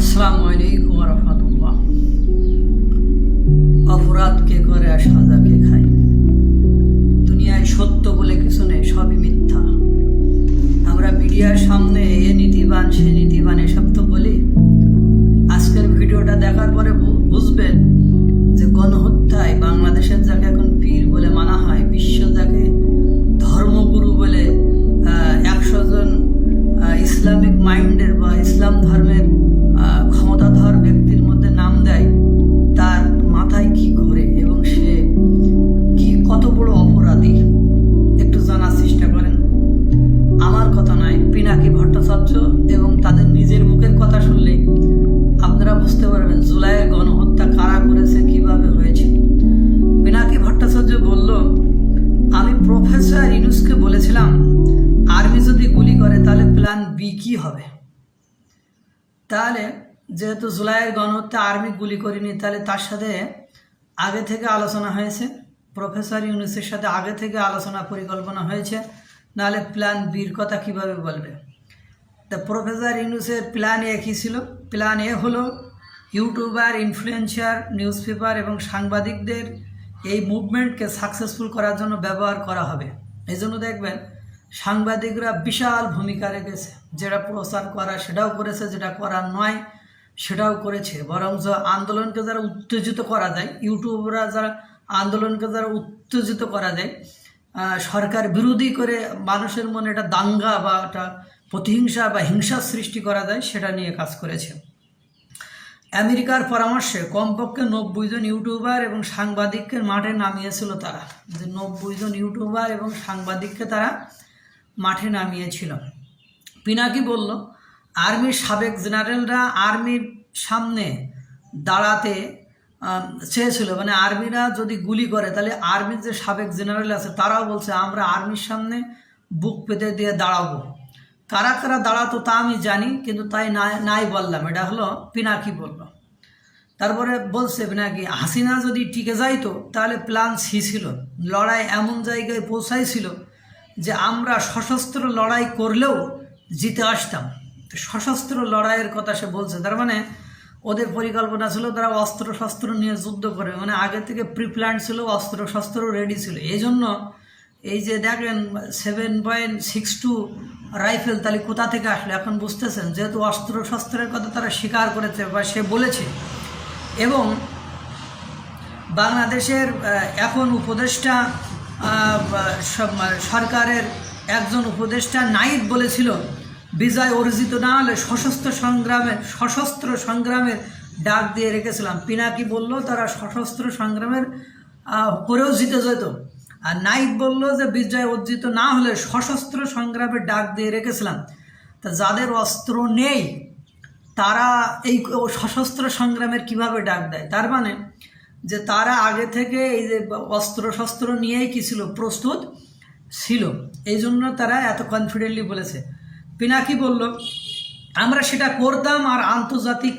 আসসালামু আলাইকুম রহমতুল্লাহ। অপরাধ কে করে আর সাজা কে খায়? দুনিয়ায় সত্য বলে কিছু নেই, সবই মিথ্যা। আমরা মিডিয়ার সামনে এ নীতিবান সে নীতিবান এসব তো বলি। আজকের ভিডিওটা দেখার পরে বুঝবেন যে গণহত্যায় বাংলাদেশের যাকে এখন পীর বলে মানা হয়, বিশ্ব যাকে ধর্মগুরু বলে 100 জন ইসলামিক মাইন্ডের বা ইসলাম ধর্মের ক্ষমতাধর ব্যক্তির মধ্যে নাম দেয়, তার মাথায় কি ঘুরে এবং সে কি কত বড় অপরাধী একটু জানার চেষ্টা করেন। আমার কথা নয়, পিনাকি ভট্টাচার্য এবং তাদের নিজের মুখের কথা শুনলেই আপনারা বুঝতে পারবেন জুলাইয়ের গণহত্যা কারা করেছে, কিভাবে হয়েছে। পিনাকি ভট্টাচার্য বলল, আমি প্রফেসর ইউনূসকে বলেছিলাম আর্মি যদি গুলি করে তাহলে প্ল্যান বি কি হবে। তাহলে যেহেতু জুলাইয়ের গণহত্যা আর্মি গুলি করেনি, তাহলে তার সাথে আগে থেকে আলোচনা হয়েছে, প্রফেসর ইউনূসের সাথে আগে থেকে আলোচনা পরিকল্পনা হয়েছে, নাহলে প্ল্যান বির কথা কিভাবে বলবে। তা প্রফেসর ইউনূসের প্ল্যান এ কী ছিল? প্ল্যান এ হলো ইউটিউবার, ইনফ্লুয়েন্সার, নিউজ পেপার এবং সাংবাদিকদের এই মুভমেন্টকে সাকসেসফুল করার জন্য ব্যবহার করা হবে। এই জন্য দেখবেন সাংবাদিকরা বিশাল ভূমিকা রেখেছে, যেটা প্রচার করা সেটাও করেছে, যেটা করার নয় সেটাও করেছে। বরঞ্চ আন্দোলনকে যারা উত্তেজিত করা যায়, ইউটিউবরা যারা আন্দোলনকে যারা উত্তেজিত করা যায়, সরকার বিরোধী করে মানুষের মনে একটা দাঙ্গা বা একটা প্রতিহিংসা বা হিংসার সৃষ্টি করা যায়, সেটা নিয়ে কাজ করেছে। আমেরিকার পরামর্শে কমপক্ষে 90 জন ইউটিউবার এবং সাংবাদিককে মাঠে নামিয়েছিল তারা, যে 90 জন ইউটিউবার এবং সাংবাদিককে তারা মাঠে নামিয়েছিল। পিনাকি বলল, আর্মির সাবেক জেনারেলরা আর্মির সামনে দাঁড়াতে চেয়েছিল, মানে আর্মিরা যদি গুলি করে তাহলে আর্মির যে সাবেক জেনারেল আছে তারাও বলছে আমরা আর্মির সামনে বুক পেতে দিয়ে দাঁড়াবো। কারা কারা দাঁড়াতো তা আমি জানি, কিন্তু তাই নাই বললাম। এটা হলো পিনাকি বলল। তারপরে বলছে পিনাকি, হাসিনা যদি টিকে যাইতো তাহলে প্ল্যান সি ছিল, লড়াই এমন জায়গায় পৌঁছাইছিল যে আমরা সশস্ত্র লড়াই করলেও জিতে আসতাম। সশস্ত্র লড়াইয়ের কথা সে বলছে, তার মানে ওদের পরিকল্পনা ছিল তারা অস্ত্র শস্ত্র নিয়ে যুদ্ধ করে, মানে আগে থেকে প্রিপ্ল্যান ছিল, অস্ত্র শস্ত্র রেডি ছিল। এই জন্য এই যে দেখেন 7.62 রাইফেল তাহলে কোথা থেকে আসলো এখন বুঝতেছেন, যেহেতু অস্ত্র শস্ত্রের কথা তারা স্বীকার করেছে বা সে বলেছে। এবং বাংলাদেশের এখন উপদেষ্টা সরকারের একজন উপদেষ্টা নাইদ বলেছিল, বিজয় অর্জিত না হলে সশস্ত্র সংগ্রামের ডাক দিয়ে রেখেছিলাম। পিনাকি বলল তারা সশস্ত্র সংগ্রামের করেও জিতে যেত, আর নাইদ বলল যে বিজয় অর্জিত না হলে সশস্ত্র সংগ্রামের ডাক দিয়ে রেখেছিলাম। তা যাদের অস্ত্র নেই তারা এই সশস্ত্র সংগ্রামের কিভাবে ডাক দেয়? তার মানে যে তারা আগে থেকে এই যে অস্ত্র শস্ত্র নিয়েই কি ছিল, প্রস্তুত ছিল। এই জন্য তারা এত কনফিডেন্টলি বলেছে। পিনাকি বলল, আমরা সেটা করতাম আর আন্তর্জাতিক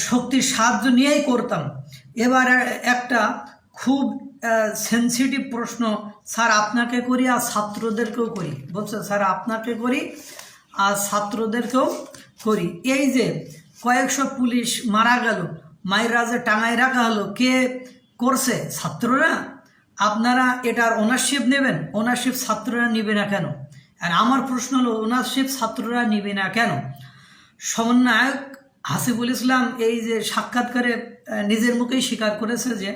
শক্তির সাহায্য নিয়েই করতাম। এবার একটা খুব সেন্সিটিভ প্রশ্ন স্যার আপনাকে করি আর ছাত্রদেরকেও করি। বলছে স্যার আপনাকে করি আর ছাত্রদেরকেও করি। এই যে কয়েকশো পুলিশ মারা গেল, মাইরাজে টাঙায় রাখা হলো, কে করছে? ছাত্ররা। আপনারা এটার ওনারশিপ নেবেন? ওনারশিপ ছাত্ররা নিবে না কেন? আর আমার প্রশ্ন হলো, ওনারশিপ ছাত্ররা নিবে না কেন? সমন্বয়ক হাসিবুল ইসলাম এই যে সাক্ষাৎকারে নিজের মুখেই স্বীকার করেছে যে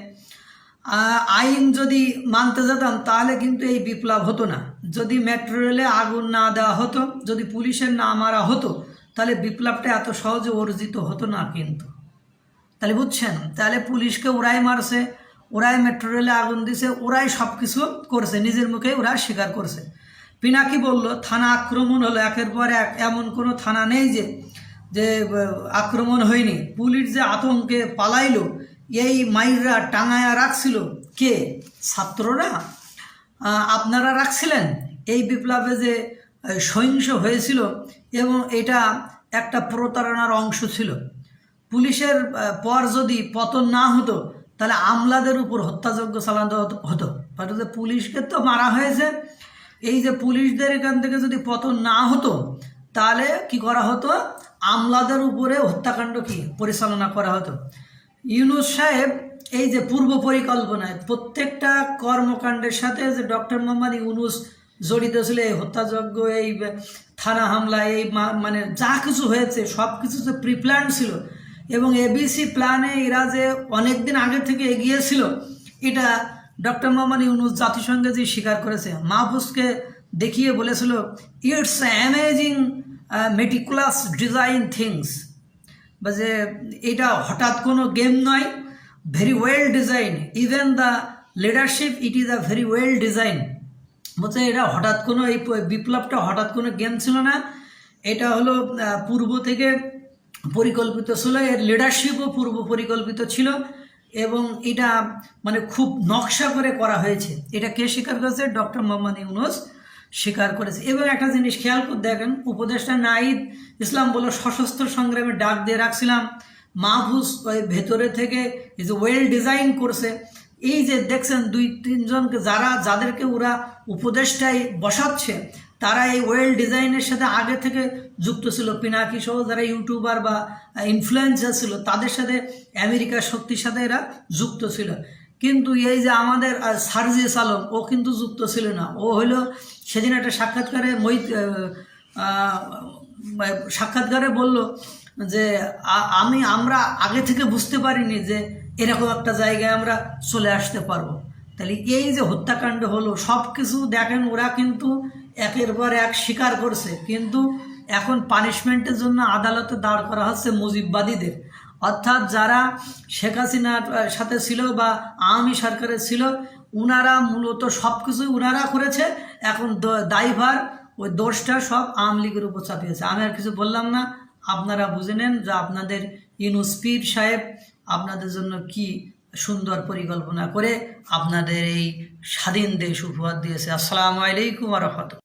আইন যদি মানতে যেতাম তাহলে কিন্তু এই বিপ্লব হতো না। যদি মেট্রো রেলে আগুন না দেওয়া হতো, যদি পুলিশের না মারা হতো, তাহলে বিপ্লবটা এত সহজে অর্জিত হতো না। কিন্তু তাহলে বুঝছেন, তাহলে পুলিশকে ওরাই মারছে, ওরাই মেট্রো রেলে আগুন দিছে, ওরাই সব কিছু করছে, নিজের মুখেই ওরা স্বীকার করছে। পিনাকি বলল, থানা আক্রমণ হলো একের পর এক, এমন কোনো থানা নেই যে আক্রমণ হয়নি। পুলিশ যে আতঙ্কে পালাইলো, এই মাইররা টাঙায়া রাখছিল কে? ছাত্ররা। আপনারা রাখছিলেন। এই বিপ্লবে যে সহিংস হয়েছিল এবং এটা একটা প্রতারণার অংশ ছিল। পুলিশের পর যদি পতন না হতো তাহলে আমলাদের উপর হত্যাযজ্ঞ চালানো হতো। যে পুলিশকে তো মারা হয়েছে, এই যে পুলিশদের এখান থেকে যদি পতন না হতো তাহলে কি করা হতো? আমলাদের উপরে হত্যাকাণ্ড কি পরিচালনা করা হতো। ইউনূস সাহেব এই যে পূর্ব পরিকল্পনায় প্রত্যেকটা কর্মকাণ্ডের সাথে যে ডক্টর মোহাম্মদ ইউনূস জড়িত ছিল, এই হত্যাযজ্ঞ, এই থানা হামলা, এই মানে যা কিছু হয়েছে সব কিছু যে প্রিপ্ল্যান ছিল এবং এবিসি প্ল্যানে এরা যে অনেক দিন আগে থেকে এগিয়েছিল, এটা ডক্টর মোহাম্মদ ইউনূস জাতিসংঘে যে স্বীকার করেছে। মাহফুজকে দেখিয়ে বলেছিল it's amazing meticulous design things, বা যে এটা হঠাৎ কোনো গেম নয়, very well design, even the leadership it is a very well design. বলছে এটা হঠাৎ কোনো, এই বিপ্লবটা হঠাৎ কোনো গেম ছিল না, এটা হলো পূর্ব থেকে পরিকল্পিত ছিল, এর লিডারশিপও পূর্ব পরিকল্পিত ছিল এবং এটা মানে খুব নকশা করে করা হয়েছে। এটা কে স্বীকার করেছে? ডক্টর মোহাম্মদ ইউনূস স্বীকার করেছে। এবং একটা জিনিস খেয়াল করে দেখেন, উপদেষ্টা নাহিদ ইসলাম বলে সশস্ত্র সংগ্রামে ডাক দিয়ে রাখছিলাম, মাহফুজ ওই ভেতরে থেকে এই যে ওয়েল ডিজাইন করছে। এই যে দেখছেন 2-3 জনকে যাদেরকে ওরা উপদেষ্টায় বসাচ্ছে, তারা এই ওয়েল ডিজাইনের সাথে আগে থেকে যুক্ত ছিল। পিনাকি সহ যারা ইউটিউবার বা ইনফ্লুয়েন্সার ছিল, তাদের সাথে আমেরিকার শক্তির সাথে এরা যুক্ত ছিল। কিন্তু এই যে আমাদের সার্জিস আলম, ও কিন্তু যুক্ত ছিল না। ও হলো সেদিন একটা সাক্ষাৎকারে বলল যে আমরা আগে থেকে বুঝতে পারিনি যে এরকম একটা জায়গায় আমরা চলে আসতে পারবো। তাহলে এই যে হত্যাকাণ্ড হলো, সব কিছু দেখেন ওরা কিন্তু একের পর এক স্বীকার করছে, কিন্তু এখন পানিশমেন্টের জন্য আদালতে দাঁড় করা হচ্ছে মুজিববাদীদের, অর্থাৎ যারা শেখ হাসিনার সাথে ছিল বা আওয়ামী সরকারের ছিল, উনারা মূলত সব কিছু উনারা করেছে। এখন দায়ভার, ওই দোষটা সব আওয়ামী লীগের উপর চাপিয়েছে। আমি আর কিছু বললাম না, আপনারা বুঝে নেন যে আপনাদের ইউনূস পীর সাহেব আপনাদের জন্য কি সুন্দর পরিকল্পনা করে আপনাদের এই স্বাধীন দেশ উপহার দিয়েছে। আসসালামু আলাইকুম ওয়া রাহমাতুল্লাহ।